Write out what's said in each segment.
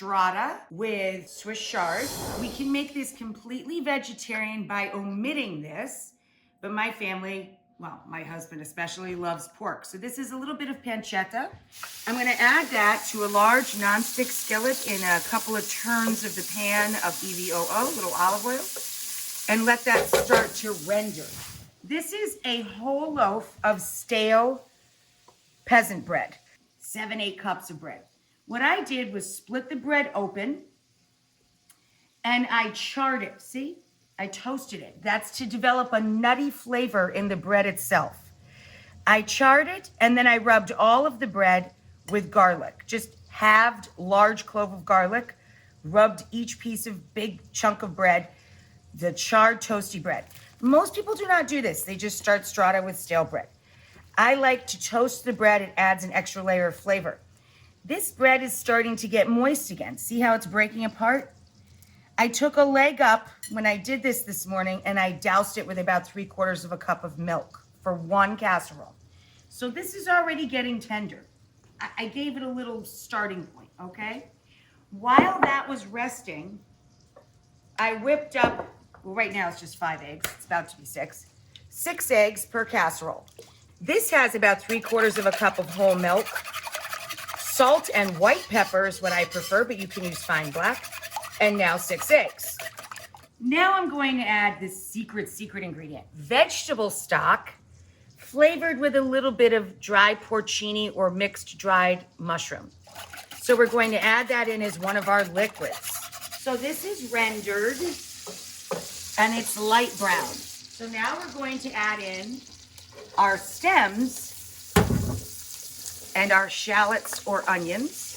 Strata with Swiss Chard. We can make this completely vegetarian by omitting this, but my family, well, my husband especially, loves pork. So this is a little bit of pancetta. I'm gonna add that to a large nonstick skillet in a couple of turns of the pan of EVOO, little olive oil, and let that start to render. This is a whole loaf of stale peasant bread, 7-8 cups of bread. What I did was split the bread open and I charred it, see? I toasted it. That's to develop a nutty flavor in the bread itself. I charred it and then I rubbed all of the bread with garlic. Just halved large clove of garlic, rubbed each piece of big chunk of bread, the charred toasty bread. Most people do not do this. They just start strata with stale bread. I like to toast the bread. It adds an extra layer of flavor. This bread is starting to get moist again. See how it's breaking apart? I took a leg up when I did this morning and I doused it with about 3/4 of a cup of milk for one casserole. So this is already getting tender. I gave it a little starting point, okay? While that was resting, I whipped up, well, right now it's just 5 eggs. It's about to be 6. 6 eggs per casserole. This has about 3/4 of a cup of whole milk. Salt and white pepper is what I prefer, but you can use fine black. And now 6 eggs. Now I'm going to add this secret ingredient. Vegetable stock flavored with a little bit of dry porcini or mixed dried mushroom. So we're going to add that in as one of our liquids. So this is rendered and it's light brown. So now we're going to add in our stems and our shallots or onions.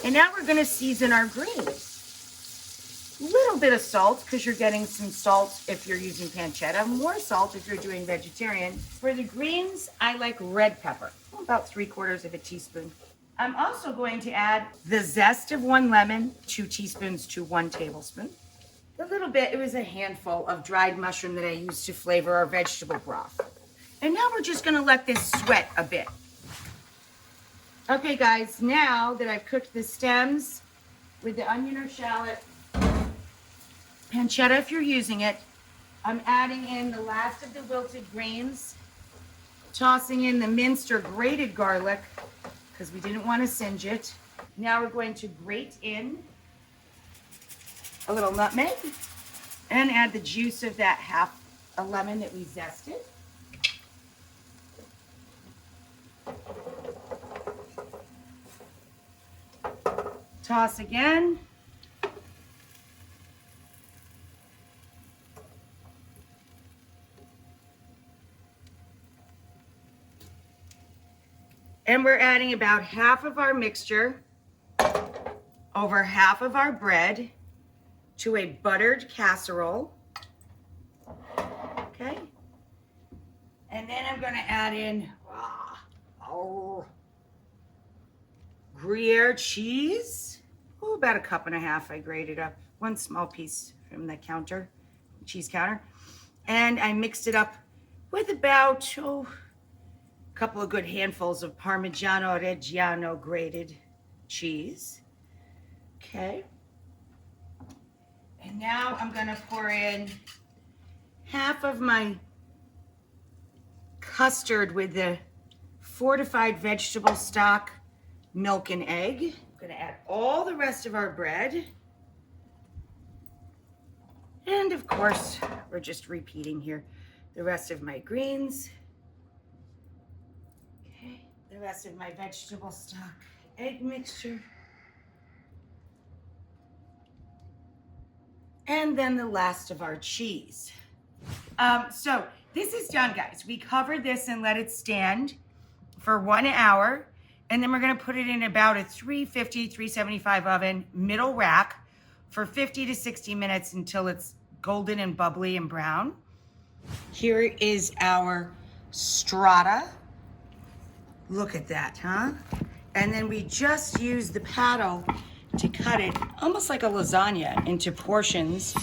And now we're gonna season our greens. A little bit of salt, because you're getting some salt if you're using pancetta, more salt if you're doing vegetarian. For the greens, I like red pepper, about 3/4 of a teaspoon. I'm also going to add the zest of 1 lemon, 2 teaspoons to 1 tablespoon. A little bit, it was a handful of dried mushroom that I used to flavor our vegetable broth. And now we're just gonna let this sweat a bit. Okay guys, now that I've cooked the stems with the onion or shallot, pancetta if you're using it, I'm adding in the last of the wilted greens, tossing in the minced or grated garlic, because we didn't want to singe it. Now we're going to grate in a little nutmeg and add the juice of that half a lemon that we zested. Toss again. And we're adding about half of our mixture over half of our bread to a buttered casserole. Okay. And then I'm going to add in Gruyere cheese. Oh, about 1.5 cups I grated up. 1 small piece from the counter, cheese counter. And I mixed it up with about, a couple of good handfuls of Parmigiano Reggiano grated cheese. Okay. And now I'm gonna pour in half of my custard with the fortified vegetable stock, milk and egg. I'm gonna add all the rest of our bread. And of course, we're just repeating here the rest of my greens. Okay, the rest of my vegetable stock, egg mixture. And then the last of our cheese. So this is done, guys. We covered this and let it stand for 1 hour. And then we're gonna put it in about a 350, 375 oven, middle rack for 50 to 60 minutes until it's golden and bubbly and brown. Here is our strata. Look at that, huh? And then we just use the paddle to cut it almost like a lasagna into portions